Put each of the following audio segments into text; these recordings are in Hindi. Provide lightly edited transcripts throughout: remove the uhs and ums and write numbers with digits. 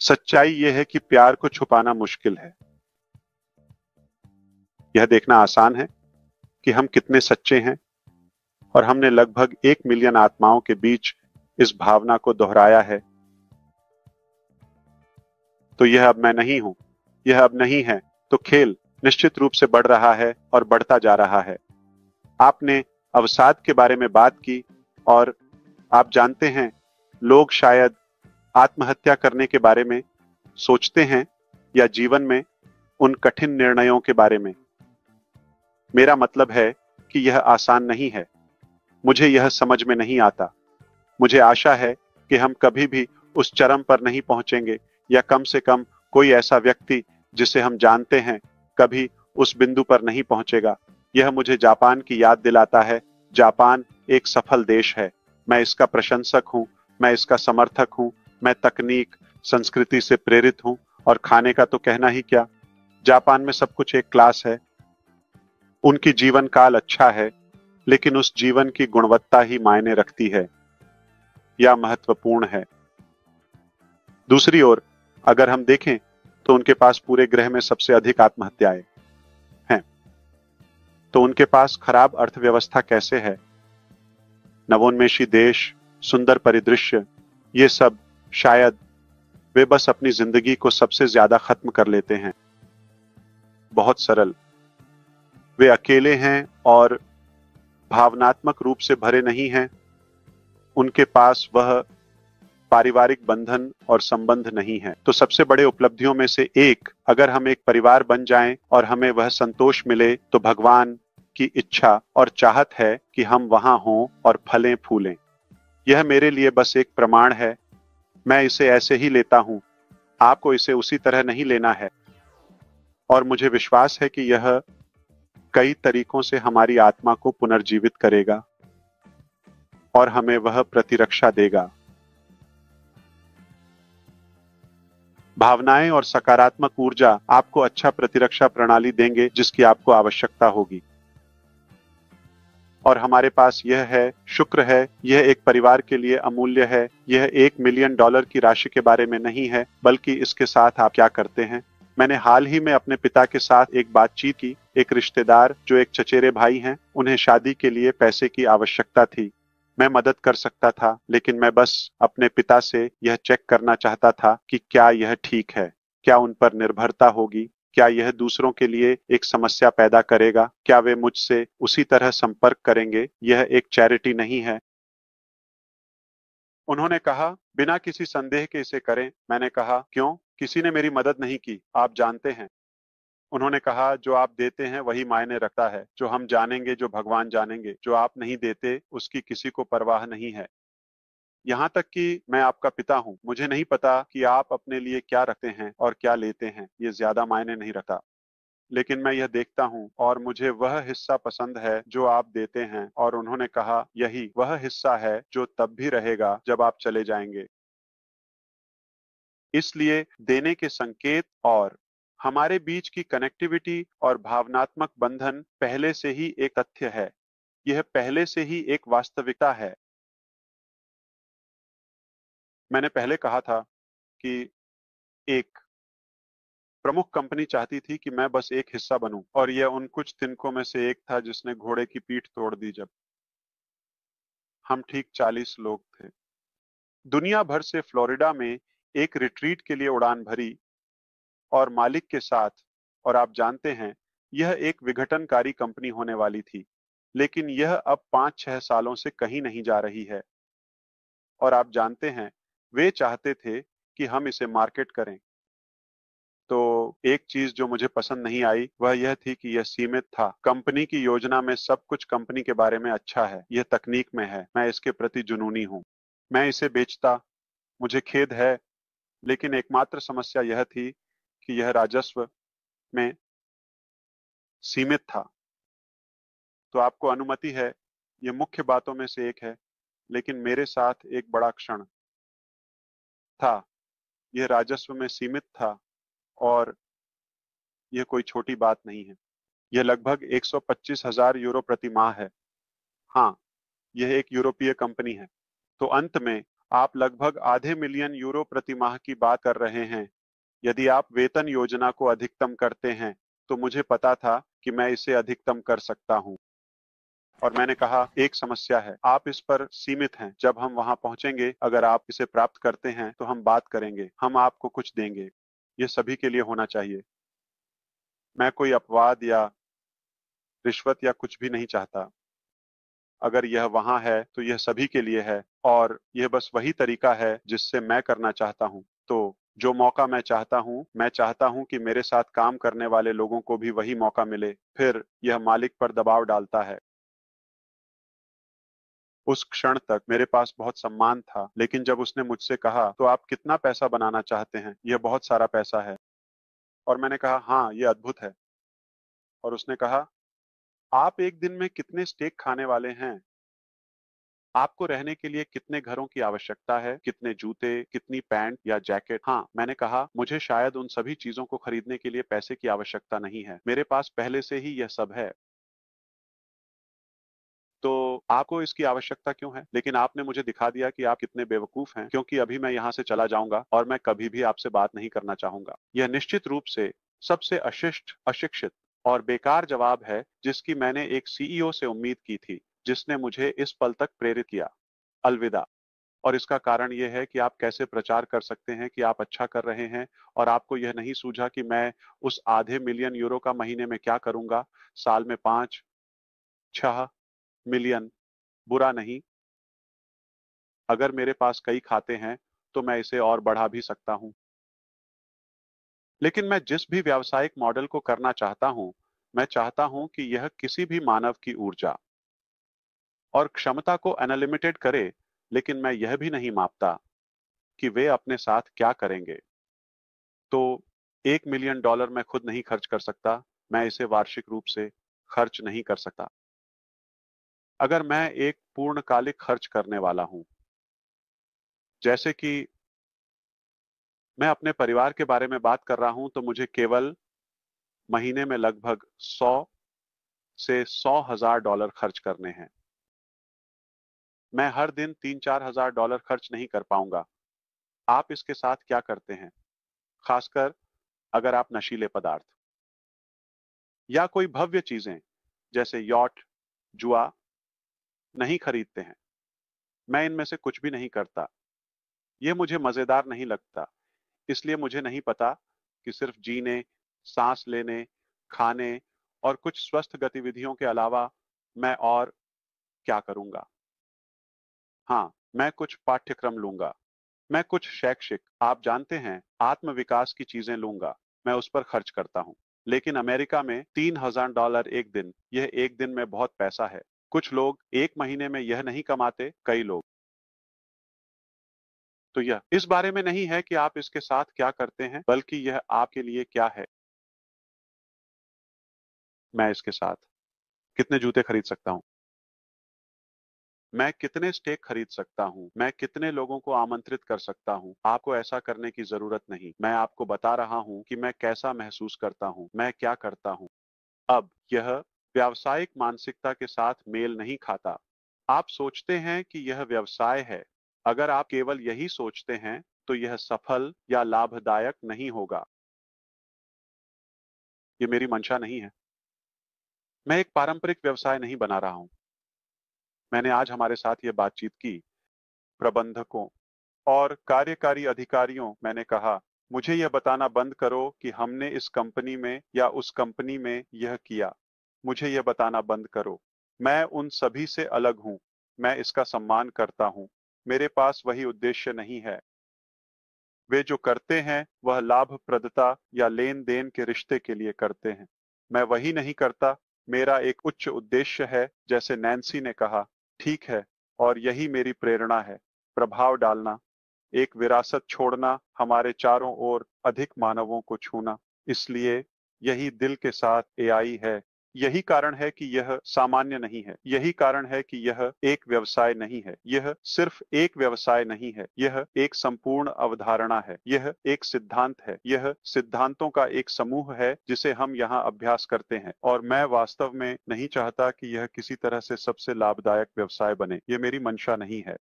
सच्चाई यह है कि प्यार को छुपाना मुश्किल है। यह देखना आसान है कि हम कितने सच्चे हैं, और हमने लगभग 1 मिलियन आत्माओं के बीच इस भावना को दोहराया है। तो यह अब मैं नहीं हूं, यह अब नहीं है। तो खेल निश्चित रूप से बढ़ रहा है और बढ़ता जा रहा है। आपने अवसाद के बारे में बात की, और आप जानते हैं, लोग शायद आत्महत्या करने के बारे में सोचते हैं, या जीवन में उन कठिन निर्णयों के बारे में। मेरा मतलब है कि यह आसान नहीं है। मुझे यह समझ में नहीं आता। मुझे आशा है कि हम कभी भी उस चरम पर नहीं पहुंचेंगे, या कम से कम कोई ऐसा व्यक्ति जिसे हम जानते हैं कभी उस बिंदु पर नहीं पहुंचेगा। यह मुझे जापान की याद दिलाता है। जापान एक सफल देश है। मैं इसका प्रशंसक हूं, मैं इसका समर्थक हूं। मैं तकनीक, संस्कृति से प्रेरित हूं, और खाने का तो कहना ही क्या। जापान में सब कुछ एक क्लास है। उनकी जीवन काल अच्छा है, लेकिन उस जीवन की गुणवत्ता ही मायने रखती है, या महत्वपूर्ण है। दूसरी ओर अगर हम देखें तो उनके पास पूरे ग्रह में सबसे अधिक आत्महत्याएं हैं। तो उनके पास खराब अर्थव्यवस्था कैसे है? नवोन्मेषी देश, सुंदर परिदृश्य, ये सब शायद वे बस अपनी जिंदगी को सबसे ज्यादा खत्म कर लेते हैं। बहुत सरल। वे अकेले हैं और भावनात्मक रूप से भरे नहीं हैं। उनके पास वह पारिवारिक बंधन और संबंध नहीं है। तो सबसे बड़े उपलब्धियों में से एक, अगर हम एक परिवार बन जाएं और हमें वह संतोष मिले, तो भगवान की इच्छा और चाहत है कि हम वहां हों और फलें फूलें। यह मेरे लिए बस एक प्रमाण है। मैं इसे ऐसे ही लेता हूं। आपको इसे उसी तरह नहीं लेना है। और मुझे विश्वास है कि यह कई तरीकों से हमारी आत्मा को पुनर्जीवित करेगा और हमें वह प्रतिरक्षा देगा। भावनाएं और सकारात्मक ऊर्जा आपको अच्छा प्रतिरक्षा प्रणाली देंगे जिसकी आपको आवश्यकता होगी। और हमारे पास यह है, शुक्र है, यह एक परिवार के लिए अमूल्य है। यह $1 मिलियन की राशि के बारे में नहीं है, बल्कि इसके साथ आप क्या करते हैं। मैंने हाल ही में अपने पिता के साथ एक बातचीत की। एक रिश्तेदार जो एक चचेरे भाई हैं, उन्हें शादी के लिए पैसे की आवश्यकता थी। मैं मदद कर सकता था, लेकिन मैं बस अपने पिता से यह चेक करना चाहता था कि क्या यह ठीक है, क्या उन पर निर्भरता होगी, क्या यह दूसरों के लिए एक समस्या पैदा करेगा, क्या वे मुझसे उसी तरह संपर्क करेंगे। यह एक चैरिटी नहीं है। उन्होंने कहा, बिना किसी संदेह के इसे करें। मैंने कहा, क्यों? किसी ने मेरी मदद नहीं की, आप जानते हैं। उन्होंने कहा, जो आप देते हैं वही मायने रखता है। जो हम जानेंगे, जो भगवान जानेंगे। जो आप नहीं देते उसकी किसी को परवाह नहीं है। यहाँ तक कि मैं आपका पिता हूँ। मुझे नहीं पता कि आप अपने लिए क्या रखते हैं और क्या लेते हैं, ये ज्यादा मायने नहीं रखता। लेकिन मैं यह देखता हूँ, और मुझे वह हिस्सा पसंद है जो आप देते हैं। और उन्होंने कहा, यही वह हिस्सा है जो तब भी रहेगा जब आप चले जाएंगे। इसलिए देने के संकेत और हमारे बीच की कनेक्टिविटी और भावनात्मक बंधन पहले से ही एक तथ्य है। यह पहले से ही एक वास्तविकता है। मैंने पहले कहा था कि एक प्रमुख कंपनी चाहती थी कि मैं बस एक हिस्सा बनूं, और यह उन कुछ तिनकों में से एक था जिसने घोड़े की पीठ तोड़ दी। जब हम ठीक 40 लोग थे, दुनिया भर से फ्लोरिडा में एक रिट्रीट के लिए उड़ान भरी, और मालिक के साथ। और आप जानते हैं, यह एक विघटनकारी कंपनी होने वाली थी, लेकिन यह अब 5-6 सालों से कहीं नहीं जा रही है। और आप जानते हैं, वे चाहते थे कि हम इसे मार्केट करें। तो एक चीज जो मुझे पसंद नहीं आई वह यह थी कि यह सीमित था। कंपनी की योजना में सब कुछ कंपनी के बारे में अच्छा है, यह तकनीक में है, मैं इसके प्रति जुनूनी हूँ, मैं इसे बेचता। मुझे खेद है, लेकिन एकमात्र समस्या यह थी कि यह राजस्व में सीमित था। तो आपको अनुमति है, यह मुख्य बातों में से एक है, लेकिन मेरे साथ एक बड़ा क्षण था। यह राजस्व में सीमित था, और यह कोई छोटी बात नहीं है। यह लगभग 125,000 यूरो प्रति माह है। हाँ, यह एक यूरोपीय कंपनी है। तो अंत में आप लगभग आधे मिलियन यूरो प्रति माह की बात कर रहे हैं। यदि आप वेतन योजना को अधिकतम करते हैं, तो मुझे पता था कि मैं इसे अधिकतम कर सकता हूं। और मैंने कहा, एक समस्या है, आप इस पर सीमित हैं। जब हम वहां पहुंचेंगे, अगर आप इसे प्राप्त करते हैं तो हम बात करेंगे, हम आपको कुछ देंगे। ये सभी के लिए होना चाहिए। मैं कोई अपवाद या रिश्वत या कुछ भी नहीं चाहता। अगर यह वहां है तो यह सभी के लिए है, और यह बस वही तरीका है जिससे मैं करना चाहता हूं। तो जो मौका मैं चाहता हूं कि मेरे साथ काम करने वाले लोगों को भी वही मौका मिले। फिर यह मालिक पर दबाव डालता है। उस क्षण तक मेरे पास बहुत सम्मान था, लेकिन जब उसने मुझसे कहा, तो आप कितना पैसा बनाना चाहते हैं? यह बहुत सारा पैसा है। और मैंने कहा, हाँ, यह अद्भुत है। और उसने कहा, आप एक दिन में कितने स्टेक खाने वाले हैं? आपको रहने के लिए कितने घरों की आवश्यकता है? कितने जूते, कितनी पैंट या जैकेट? हाँ, मैंने कहा, मुझे शायद उन सभी चीजों को खरीदने के लिए पैसे की आवश्यकता नहीं है। मेरे पास पहले से ही यह सब है। तो आपको इसकी आवश्यकता क्यों है? लेकिन आपने मुझे दिखा दिया कि आप कितने बेवकूफ हैं, क्योंकि अभी मैं यहाँ से चला जाऊंगा और मैं कभी भी आपसे बात नहीं करना चाहूंगा। यह निश्चित रूप से सबसे अशिष्ट, अशिक्षित और बेकार जवाब है जिसकी मैंने एक सीईओ से उम्मीद की थी, जिसने मुझे इस पल तक प्रेरित किया। अलविदा। और इसका कारण यह है कि आप कैसे प्रचार कर सकते हैं कि आप अच्छा कर रहे हैं, और आपको यह नहीं सूझा कि मैं उस आधे मिलियन यूरो का महीने में क्या करूंगा, साल में 5-6 मिलियन। बुरा नहीं। अगर मेरे पास कई खाते हैं तो मैं इसे और बढ़ा भी सकता हूं। लेकिन मैं जिस भी व्यावसायिक मॉडल को करना चाहता हूं, मैं चाहता हूं कि यह किसी भी मानव की ऊर्जा और क्षमता को अनलिमिटेड करे, लेकिन मैं यह भी नहीं मापता कि वे अपने साथ क्या करेंगे। तो $1 मिलियन मैं खुद नहीं खर्च कर सकता। मैं इसे वार्षिक रूप से खर्च नहीं कर सकता। अगर मैं एक पूर्णकालिक खर्च करने वाला हूं, जैसे कि मैं अपने परिवार के बारे में बात कर रहा हूं, तो मुझे केवल महीने में लगभग 100 से $100,000 खर्च करने हैं। मैं हर दिन 3-4 हजार डॉलर खर्च नहीं कर पाऊंगा। आप इसके साथ क्या करते हैं? खासकर अगर आप नशीले पदार्थ या कोई भव्य चीजें जैसे यॉट, जुआ नहीं खरीदते हैं। मैं इनमें से कुछ भी नहीं करता। यह मुझे मजेदार नहीं लगता, इसलिए मुझे नहीं पता कि सिर्फ जीने, सांस लेने, खाने और कुछ स्वस्थ गतिविधियों के अलावा मैं और क्या करूंगा। हाँ, मैं कुछ पाठ्यक्रम लूंगा। मैं कुछ शैक्षिक, आप जानते हैं, आत्म विकास की चीजें लूंगा। मैं उस पर खर्च करता हूं। लेकिन अमेरिका में $3,000 एक दिन, यह एक दिन में बहुत पैसा है। कुछ लोग एक महीने में यह नहीं कमाते, कई लोग। तो यह इस बारे में नहीं है कि आप इसके साथ क्या करते हैं, बल्कि यह आपके लिए क्या है। मैं इसके साथ कितने जूते खरीद सकता हूं? मैं कितने स्टेक खरीद सकता हूं? मैं कितने लोगों को आमंत्रित कर सकता हूं? आपको ऐसा करने की जरूरत नहीं। मैं आपको बता रहा हूं कि मैं कैसा महसूस करता हूं, मैं क्या करता हूं। अब यह व्यावसायिक मानसिकता के साथ मेल नहीं खाता। आप सोचते हैं कि यह व्यवसाय है। अगर आप केवल यही सोचते हैं, तो यह सफल या लाभदायक नहीं होगा। ये मेरी मंशा नहीं है। मैं एक पारंपरिक व्यवसाय नहीं बना रहा हूं। मैंने आज हमारे साथ यह बातचीत की, प्रबंधकों और कार्यकारी अधिकारियों। मैंने कहा, मुझे यह बताना बंद करो कि हमने इस कंपनी में या उस कंपनी में यह किया। मुझे यह बताना बंद करो। मैं उन सभी से अलग हूं। मैं इसका सम्मान करता हूं। मेरे पास वही उद्देश्य नहीं है। वे जो करते हैं वह लाभप्रदता या लेन देन के रिश्ते के लिए करते हैं। मैं वही नहीं करता। मेरा एक उच्च उद्देश्य है, जैसे नैन्सी ने कहा। ठीक है, और यही मेरी प्रेरणा है। प्रभाव डालना, एक विरासत छोड़ना, हमारे चारों ओर अधिक मानवों को छूना। इसलिए यही दिल के साथ एआई है। यही कारण है कि यह सामान्य नहीं है। यही कारण है कि यह एक व्यवसाय नहीं है। यह सिर्फ एक व्यवसाय नहीं है। यह एक संपूर्ण अवधारणा है। यह एक सिद्धांत है। यह सिद्धांतों का एक समूह है जिसे हम यहाँ अभ्यास करते हैं। और मैं वास्तव में नहीं चाहता कि यह किसी तरह से सबसे लाभदायक व्यवसाय बने। यह मेरी मंशा नहीं है।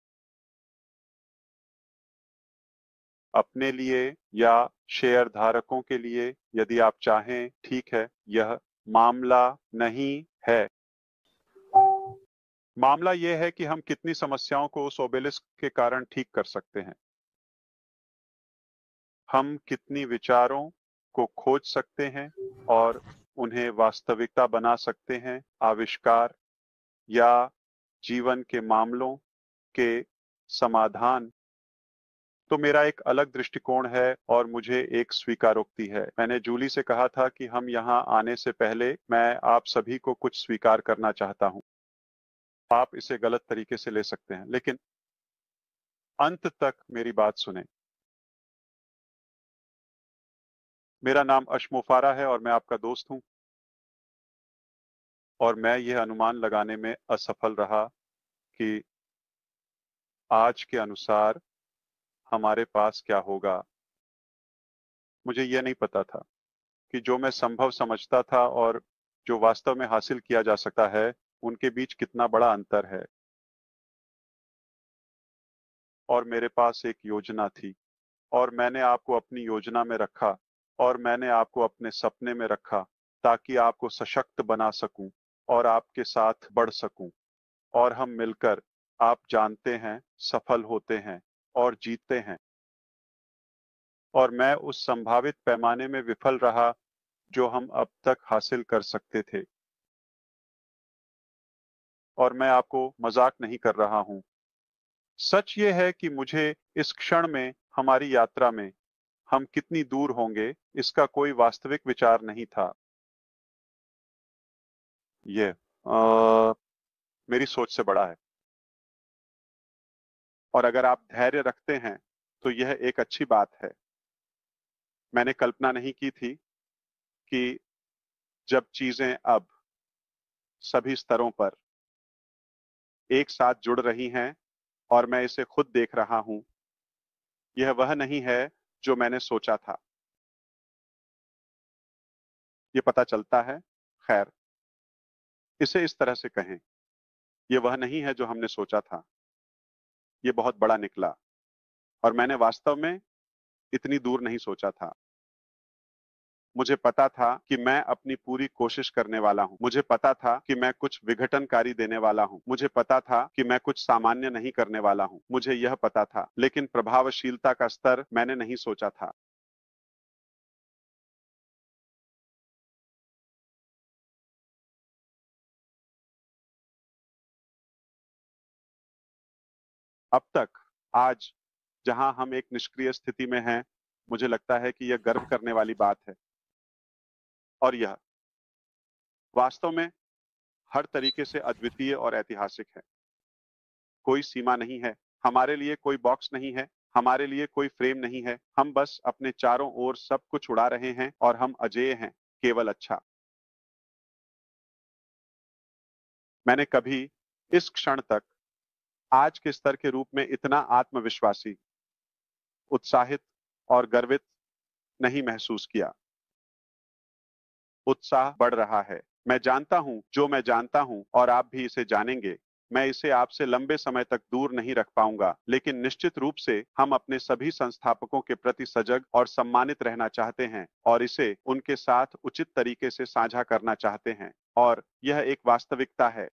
अपने लिए या शेयर धारकों के लिए यदि आप चाहें, ठीक है, यह मामला नहीं है। मामला यह है कि हम कितनी समस्याओं को उस ओबेलिस्क के कारण ठीक कर सकते हैं। हम कितनी विचारों को खोज सकते हैं और उन्हें वास्तविकता बना सकते हैं, आविष्कार या जीवन के मामलों के समाधान। तो मेरा एक अलग दृष्टिकोण है और मुझे एक स्वीकारोक्ति है। मैंने जूली से कहा था कि हम यहाँ आने से पहले मैं आप सभी को कुछ स्वीकार करना चाहता हूँ। आप इसे गलत तरीके से ले सकते हैं, लेकिन अंत तक मेरी बात सुने। मेरा नाम अशमोफारा है और मैं आपका दोस्त हूं, और मैं यह अनुमान लगाने में असफल रहा कि आज के अनुसार हमारे पास क्या होगा। मुझे यह नहीं पता था कि जो मैं संभव समझता था और जो वास्तव में हासिल किया जा सकता है, उनके बीच कितना बड़ा अंतर है। और मेरे पास एक योजना थी, और मैंने आपको अपनी योजना में रखा, और मैंने आपको अपने सपने में रखा, ताकि आपको सशक्त बना सकूं और आपके साथ बढ़ सकूं, और हम मिलकर, आप जानते हैं, सफल होते हैं और जीतते हैं। और मैं उस संभावित पैमाने में विफल रहा जो हम अब तक हासिल कर सकते थे। और मैं आपको मजाक नहीं कर रहा हूं। सच ये है कि मुझे इस क्षण में, हमारी यात्रा में, हम कितनी दूर होंगे, इसका कोई वास्तविक विचार नहीं था। ये मेरी सोच से बड़ा है। और अगर आप धैर्य रखते हैं तो यह एक अच्छी बात है। मैंने कल्पना नहीं की थी कि जब चीजें अब सभी स्तरों पर एक साथ जुड़ रही हैं और मैं इसे खुद देख रहा हूं, यह वह नहीं है जो मैंने सोचा था। ये पता चलता है, खैर, इसे इस तरह से कहें, यह वह नहीं है जो हमने सोचा था। ये बहुत बड़ा निकला, और मैंने वास्तव में इतनी दूर नहीं सोचा था। मुझे पता था कि मैं अपनी पूरी कोशिश करने वाला हूं। मुझे पता था कि मैं कुछ विघटनकारी देने वाला हूं। मुझे पता था कि मैं कुछ सामान्य नहीं करने वाला हूं। मुझे यह पता था, लेकिन प्रभावशीलता का स्तर मैंने नहीं सोचा था। अब तक, आज, जहां हम एक निष्क्रिय स्थिति में हैं, मुझे लगता है कि यह गर्व करने वाली बात है। और यह वास्तव में हर तरीके से अद्वितीय और ऐतिहासिक है। कोई सीमा नहीं है, हमारे लिए कोई बॉक्स नहीं है, हमारे लिए कोई फ्रेम नहीं है। हम बस अपने चारों ओर सब कुछ उड़ा रहे हैं और हम अजेय हैं, केवल अच्छा। मैंने कभी इस क्षण तक आज के स्तर के रूप में इतना आत्मविश्वासी, उत्साहित और गर्वित नहीं महसूस किया। उत्साह बढ़ रहा है। मैं जानता हूं जो मैं जानता हूं, और आप भी इसे जानेंगे। मैं इसे आपसे लंबे समय तक दूर नहीं रख पाऊंगा, लेकिन निश्चित रूप से हम अपने सभी संस्थापकों के प्रति सजग और सम्मानित रहना चाहते हैं, और इसे उनके साथ उचित तरीके से साझा करना चाहते हैं। और यह एक वास्तविकता है।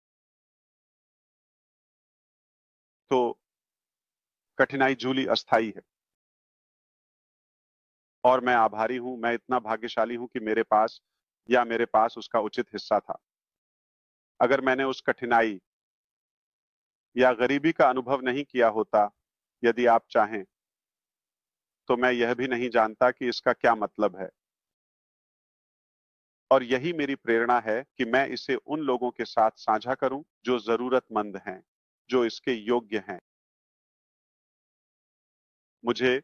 तो कठिनाई जूली अस्थाई है, और मैं आभारी हूं, मैं इतना भाग्यशाली हूं कि मेरे पास उसका उचित हिस्सा था। अगर मैंने उस कठिनाई या गरीबी का अनुभव नहीं किया होता, यदि आप चाहें, तो मैं यह भी नहीं जानता कि इसका क्या मतलब है। और यही मेरी प्रेरणा है कि मैं इसे उन लोगों के साथ साझा करूं जो जरूरतमंद हैं, जो इसके योग्य हैं। मुझे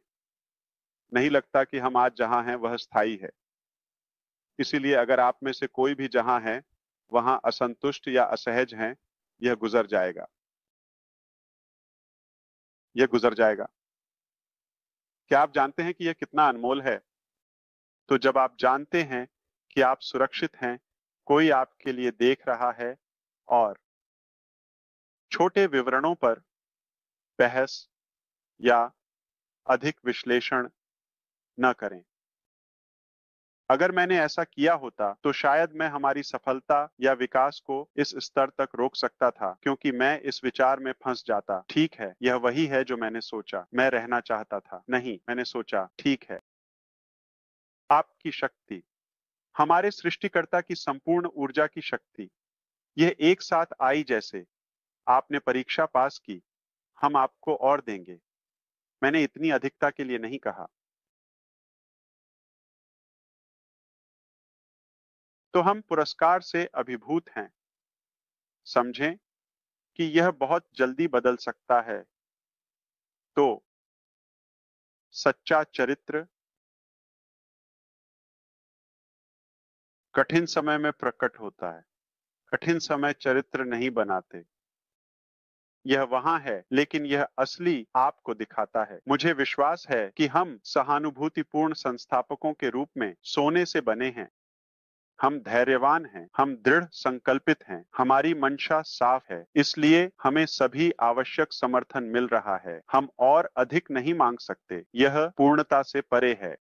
नहीं लगता कि हम आज जहां हैं वह स्थायी है। इसीलिए अगर आप में से कोई भी जहां है वहां असंतुष्ट या असहज हैं, यह गुजर जाएगा। यह गुजर जाएगा। क्या आप जानते हैं कि यह कितना अनमोल है? तो जब आप जानते हैं कि आप सुरक्षित हैं, कोई आपके लिए देख रहा है, और छोटे विवरणों पर बहस या अधिक विश्लेषण न करें। अगर मैंने ऐसा किया होता तो शायद मैं हमारी सफलता या विकास को इस स्तर तक रोक सकता था, क्योंकि मैं इस विचार में फंस जाता, ठीक है, यह वही है जो मैंने सोचा, मैं रहना चाहता था। नहीं, मैंने सोचा, ठीक है। आपकी शक्ति, हमारे सृष्टिकर्ता की संपूर्ण ऊर्जा की शक्ति, यह एक साथ आई। जैसे आपने परीक्षा पास की, हम आपको और देंगे। मैंने इतनी अधिकता के लिए नहीं कहा। तो हम पुरस्कार से अभिभूत हैं। समझें कि यह बहुत जल्दी बदल सकता है। तो सच्चा चरित्र कठिन समय में प्रकट होता है। कठिन समय चरित्र नहीं बनाते। यह वहां है, लेकिन यह असली आपको दिखाता है। मुझे विश्वास है कि हम सहानुभूतिपूर्ण संस्थापकों के रूप में सोने से बने हैं। हम धैर्यवान हैं, हम दृढ़ संकल्पित हैं, हमारी मंशा साफ है, इसलिए हमें सभी आवश्यक समर्थन मिल रहा है। हम और अधिक नहीं मांग सकते, यह पूर्णता से परे है।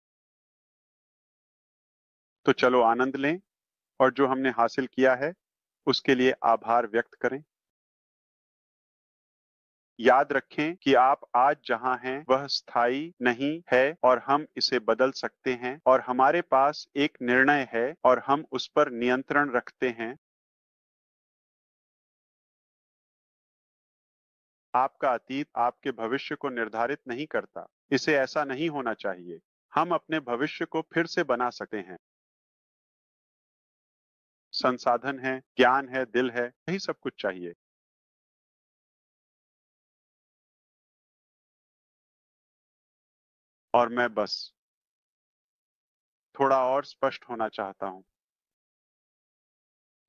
तो चलो आनंद लें और जो हमने हासिल किया है उसके लिए आभार व्यक्त करें। याद रखें कि आप आज जहां हैं वह स्थायी नहीं है और हम इसे बदल सकते हैं, और हमारे पास एक निर्णय है और हम उस पर नियंत्रण रखते हैं। आपका अतीत आपके भविष्य को निर्धारित नहीं करता। इसे ऐसा नहीं होना चाहिए। हम अपने भविष्य को फिर से बना सकते हैं। संसाधन है, ज्ञान है, दिल है, यही सब कुछ चाहिए। और मैं बस थोड़ा और स्पष्ट होना चाहता हूं।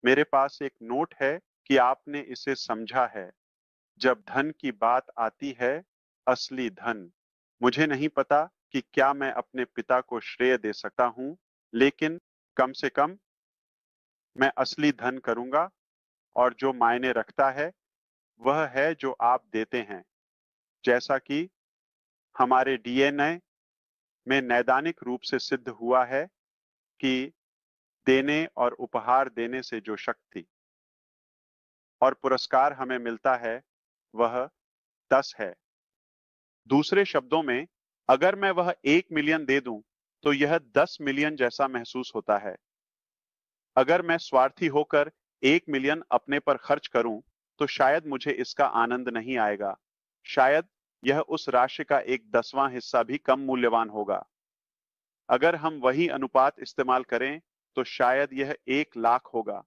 मेरे पास एक नोट है कि आपने इसे समझा है। जब धन की बात आती है, असली धन, मुझे नहीं पता कि क्या मैं अपने पिता को श्रेय दे सकता हूं, लेकिन कम से कम मैं असली धन करूंगा, और जो मायने रखता है वह है जो आप देते हैं। जैसा कि हमारे डीएनए में नैदानिक रूप से सिद्ध हुआ है कि देने और उपहार देने से जो शक्ति और पुरस्कार हमें मिलता है वह 10 है। दूसरे शब्दों में, अगर मैं वह 1 मिलियन दे दूं तो यह 10 मिलियन जैसा महसूस होता है। अगर मैं स्वार्थी होकर 1 मिलियन अपने पर खर्च करूं तो शायद मुझे इसका आनंद नहीं आएगा। शायद यह उस राशि का 1/10वां हिस्सा भी कम मूल्यवान होगा। अगर हम वही अनुपात इस्तेमाल करें तो शायद यह 1 लाख होगा।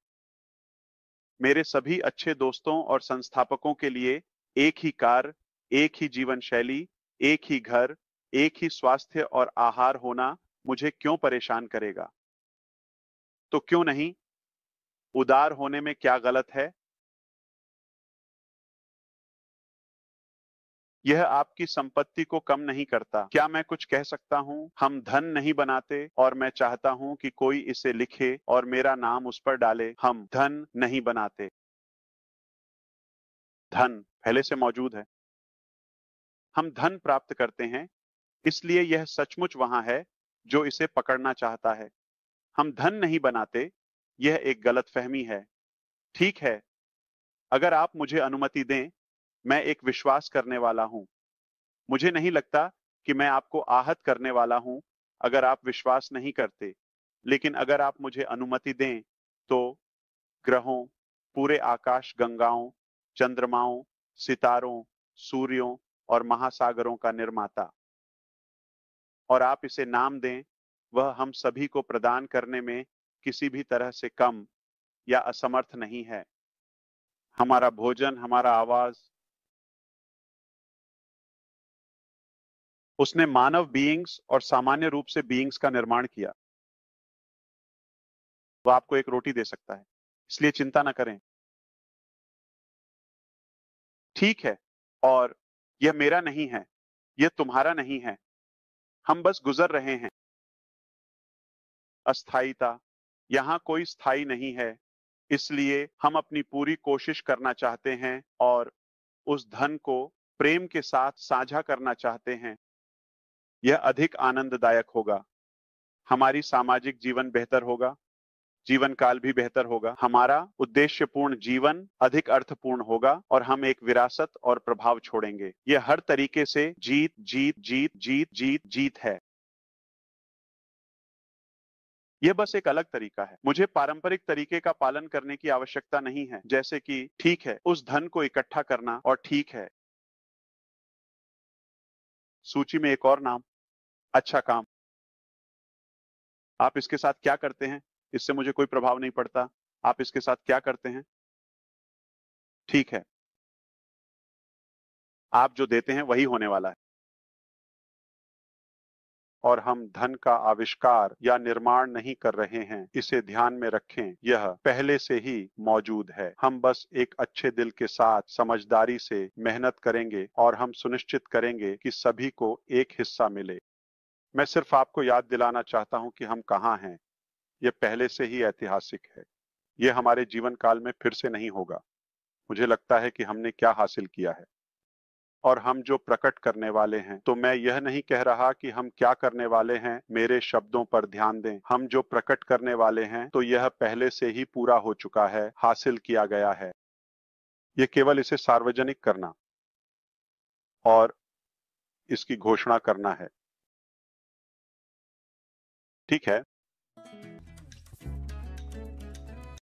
मेरे सभी अच्छे दोस्तों और संस्थापकों के लिए एक ही कार, एक ही जीवन शैली, एक ही घर, एक ही स्वास्थ्य और आहार होना मुझे क्यों परेशान करेगा? तो क्यों नहीं? उदार होने में क्या गलत है? यह आपकी संपत्ति को कम नहीं करता। क्या मैं कुछ कह सकता हूं? हम धन नहीं बनाते और मैं चाहता हूं कि कोई इसे लिखे और मेरा नाम उस पर डाले। हम धन नहीं बनाते। धन पहले से मौजूद है। हम धन प्राप्त करते हैं, इसलिए यह सचमुच वहां है जो इसे पकड़ना चाहता है। हम धन नहीं बनाते, यह एक गलतफहमी है। ठीक है, अगर आप मुझे अनुमति दें, मैं एक विश्वास करने वाला हूं। मुझे नहीं लगता कि मैं आपको आहत करने वाला हूं अगर आप विश्वास नहीं करते, लेकिन अगर आप मुझे अनुमति दें तो ग्रहों, पूरे आकाश गंगाओं, चंद्रमाओं, सितारों, सूर्यों और महासागरों का निर्माता, और आप इसे नाम दें, वह हम सभी को प्रदान करने में किसी भी तरह से कम या असमर्थ नहीं है। हमारा भोजन, हमारा आवाज, उसने मानव बीइंग्स और सामान्य रूप से बीइंग्स का निर्माण किया। वह आपको एक रोटी दे सकता है, इसलिए चिंता ना करें। ठीक है, और यह मेरा नहीं है, यह तुम्हारा नहीं है। हम बस गुजर रहे हैं। अस्थायीता, यहाँ कोई स्थायी नहीं है, इसलिए हम अपनी पूरी कोशिश करना चाहते हैं और उस धन को प्रेम के साथ साझा करना चाहते हैं। यह अधिक आनंददायक होगा। हमारी सामाजिक जीवन बेहतर होगा, जीवन काल भी बेहतर होगा। हमारा उद्देश्यपूर्ण जीवन अधिक अर्थपूर्ण होगा और हम एक विरासत और प्रभाव छोड़ेंगे। यह हर तरीके से जीत जीत जीत जीत जीत जीत है। यह बस एक अलग तरीका है। मुझे पारंपरिक तरीके का पालन करने की आवश्यकता नहीं है, जैसे कि ठीक है उस धन को इकट्ठा करना और ठीक है सूची में एक और नाम, अच्छा काम। आप इसके साथ क्या करते हैं? इससे मुझे कोई प्रभाव नहीं पड़ता। आप इसके साथ क्या करते हैं? ठीक है, आप जो देते हैं वही होने वाला है। और हम धन का आविष्कार या निर्माण नहीं कर रहे हैं, इसे ध्यान में रखें, यह पहले से ही मौजूद है। हम बस एक अच्छे दिल के साथ समझदारी से मेहनत करेंगे और हम सुनिश्चित करेंगे कि सभी को एक हिस्सा मिले। मैं सिर्फ आपको याद दिलाना चाहता हूं कि हम कहाँ हैं। यह पहले से ही ऐतिहासिक है। यह हमारे जीवन काल में फिर से नहीं होगा। मुझे लगता है कि हमने क्या हासिल किया है और हम जो प्रकट करने वाले हैं। तो मैं यह नहीं कह रहा कि हम क्या करने वाले हैं, मेरे शब्दों पर ध्यान दें। हम जो प्रकट करने वाले हैं तो यह पहले से ही पूरा हो चुका है, हासिल किया गया है। ये केवल इसे सार्वजनिक करना और इसकी घोषणा करना है। ठीक है।